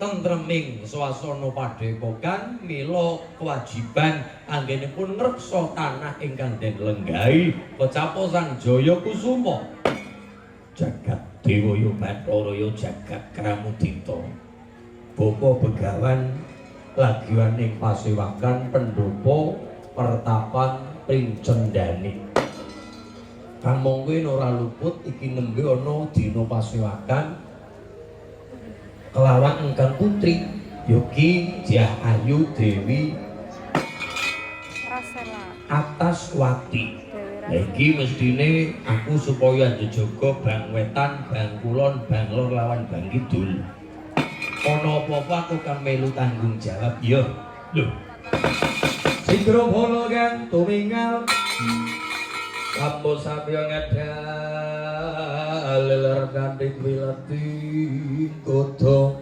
tentreming swasana padepokan mila kewajiban anggenipun ngreksa tanah ingkang den lenggahi kecapo Sang Jaya Kusuma jagat Dewaya Bathara jagat Kramudita Bapa Begawan lagiwan ing pasewakan pendopo pertapan Princendani kang mongko ora luput iki nembe ana dina pasewakan kelawan engkang putri Yogi Dyah Ayu Dewi Ataswati. Iki mestine aku supaya njejaga bang wetan, bang kulon, bang lor lawan bang kidul. Ana apa-apa aku kan melu tanggung jawab ya. Lho. Sidro bolo kang tumingal Kampo samya ngedal ler kanthi wilati kodho